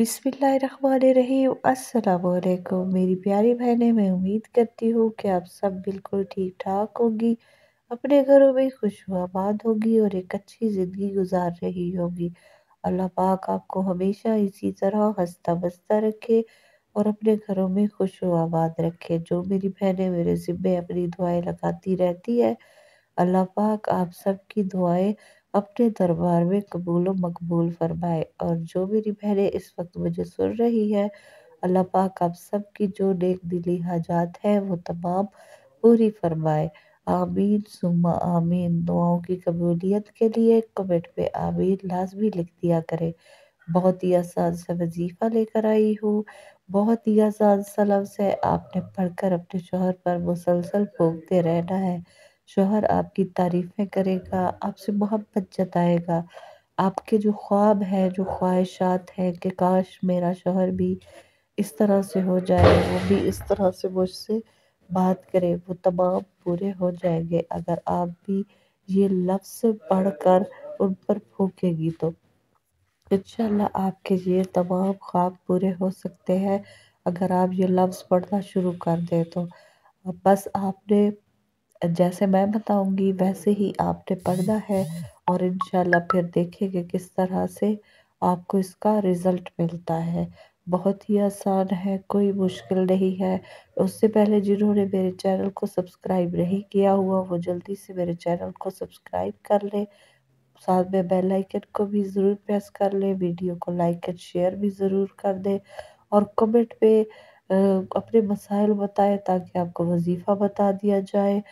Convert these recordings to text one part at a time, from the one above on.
बिस्मिल्लाहिर्रहमानिर्रहीम। अस्सलामुअलैकुम मेरी प्यारी बहनें, मैं उम्मीद करती हूँ कि आप सब बिल्कुल ठीक ठाक होंगी, अपने घरों में खुश आबाद होगी और एक अच्छी ज़िंदगी गुजार रही होगी। अल्लाह पाक आपको हमेशा इसी तरह हंसता बसता रखे और अपने घरों में खुश आबाद रखे। जो मेरी बहनें मेरे ज़िम्मे अपनी दुआएं लगाती रहती है, अल्लाह पाक आप सबकी दुआएं अपने दरबार में कबूल व मकबूल फरमाए। और जो मेरी बहनें इस वक्त मुझे सुन रही है, अल्लाह पाक आप सबकी जो नेक दिली हाजात है वो तमाम पूरी फरमाए। आमीन सुम्मा आमीन। दुआओं की कबूलियत के लिए कमेंट में आमीन लाजमी लिख दिया करें। बहुत ही आसान सा वजीफा लेकर आई हूँ। बहुत ही आसान सा लफ्ज़ है, आपने पढ़कर अपने शोहर पर मुसलसल फूंकते रहना है। शोहर आपकी तारीफें करेगा, आपसे मोहब्बत जताएगा। आपके जो ख्वाब है, जो ख्वाहिशात हैं कि काश मेरा शोहर भी इस तरह से हो जाए, वो भी इस तरह से मुझसे बात करे, वो तमाम पूरे हो जाएंगे अगर आप भी ये लफ्ज़ पढ़कर उन पर फूकेंगी तो इंशाल्लाह आपके ये तमाम ख्वाब पूरे हो सकते हैं। अगर आप ये लफ्ज़ पढ़ना शुरू कर दें तो अब बस आपने जैसे मैं बताऊंगी वैसे ही आपने पढ़ना है और इंशाल्लाह फिर देखेंगे किस तरह से आपको इसका रिज़ल्ट मिलता है। बहुत ही आसान है, कोई मुश्किल नहीं है। उससे पहले जिन्होंने मेरे चैनल को सब्सक्राइब नहीं किया हुआ वो जल्दी से मेरे चैनल को सब्सक्राइब कर लें, साथ में बेल आइकन को भी ज़रूर प्रेस कर लें, वीडियो को लाइक एंड शेयर भी ज़रूर कर दें और कमेंट पे अपने मसाइल बताएं ताकि आपको वजीफ़ा बता दिया जाए।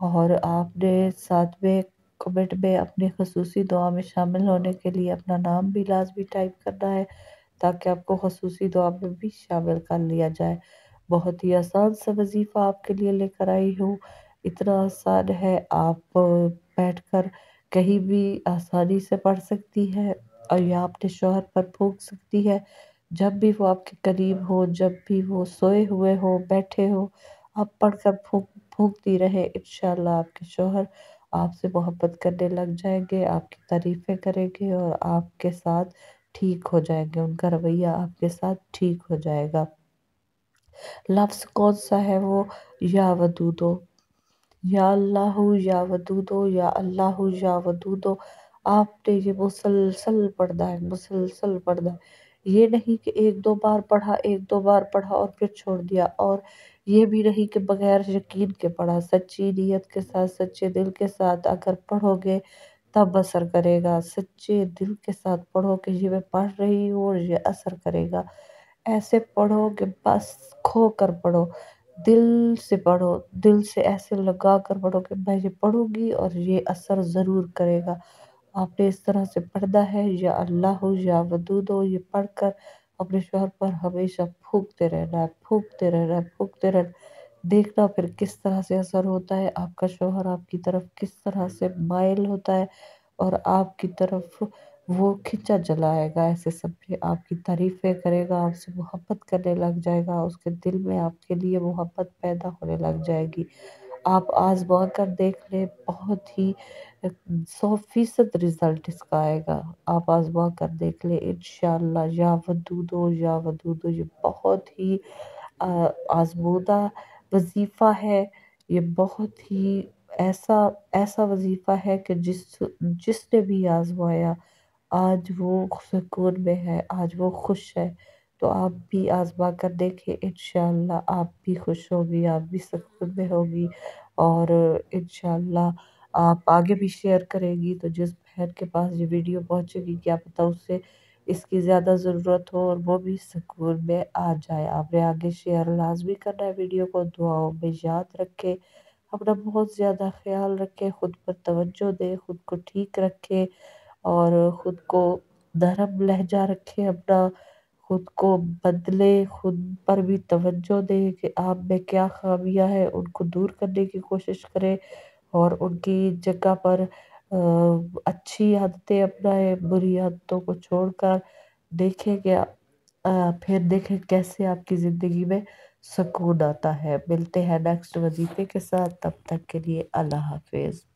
और आपने साथ में कमेंट में अपनी खसूसी दुआ में शामिल होने के लिए अपना नाम भी लाजमी टाइप करना है ताकि आपको खसूसी दुआ में भी शामिल कर लिया जाए। बहुत ही आसान सा वजीफ़ा आपके लिए लेकर आई हूँ। इतना आसान है, आप बैठकर कहीं भी आसानी से पढ़ सकती है और या अपने शौहर पर फूंक सकती है। जब भी वो आपके करीब हो, जब भी वो सोए हुए हो, बैठे हो, आप पढ़कर फूंकती रहे। इंशाल्लाह आपके शौहर आपसे मोहब्बत करने लग जाएंगे, आपकी तारीफें करेंगे और आपके साथ ठीक हो जाएंगे, उनका रवैया आपके साथ ठीक हो जाएगा। लफ्ज़ कौन सा है वो? या वदूदो, या अल्लाहु या वदूदो, या अल्लाहु या वदूदो। आपने ये मुसलसल पढ़ना है, मुसलसल पढ़ना है। ये नहीं कि एक दो बार पढ़ा, एक दो बार पढ़ा और फिर छोड़ दिया। और ये भी नहीं कि बगैर यकीन के पढ़ा, सच्ची नीयत के साथ, सच्चे दिल के साथ अगर पढ़ोगे तब असर करेगा। सच्चे दिल के साथ पढ़ो कि ये मैं पढ़ रही हूँ और ये असर करेगा। ऐसे पढ़ो कि बस खो कर पढ़ो, दिल से पढ़ो, दिल से ऐसे लगा कर पढ़ो कि मैं ये पढ़ूंगी और ये असर ज़रूर करेगा। आपने इस तरह से पढ़ना है, या अल्लाह हो या वदूद हो, ये पढ़कर अपने शौहर पर हमेशा फूंकते रहना है, फूंकते रहना है, फूंकते रहना। देखना फिर किस तरह से असर होता है, आपका शौहर आपकी तरफ किस तरह से माइल होता है और आपकी तरफ वो खिंचा चला आएगा। ऐसे समझे आपकी तारीफें करेगा, आपसे मोहब्बत करने लग जाएगा, उसके दिल में आपके लिए मोहब्बत पैदा होने लग जाएगी। आप आजमा कर देख लें, बहुत ही 100% रिजल्ट इसका आएगा। आप आजमा कर देख लें इंशाल्लाह। या वदूदो ये बहुत ही आजमूदा वजीफ़ा है। ये बहुत ही ऐसा ऐसा वजीफ़ा है कि जिसने भी आजमाया आज वो सुकून में है, आज वो खुश है। तो आप भी आज़मा कर देखें, इंशाअल्लाह आप भी खुश होगी, आप भी सुकून में होगी और इंशाअल्लाह आप आगे भी शेयर करेंगी तो जिस बहन के पास ये वीडियो पहुँचेगी क्या पता उससे इसकी ज़्यादा ज़रूरत हो और वो भी सुकून में आ जाए। आपने आगे शेयर लाज़मी करना है वीडियो को, दुआओं में याद रखें, अपना बहुत ज़्यादा ख़्याल रखें, खुद पर तवज्जो दें, खुद को ठीक रखें और खुद को नरम लहजा रखें अपना, खुद को बदले, खुद पर भी तवज्जो दें कि आप में क्या ख़ामियाँ हैं, उनको दूर करने की कोशिश करें और उनकी जगह पर अच्छी आदतें अपनाएं, बुरी आदतों को छोड़कर देखें क्या फिर देखें कैसे आपकी ज़िंदगी में सुकून आता है। मिलते हैं नेक्स्ट वजीफ़े के साथ, तब तक के लिए अल्लाह हाफ़िज़।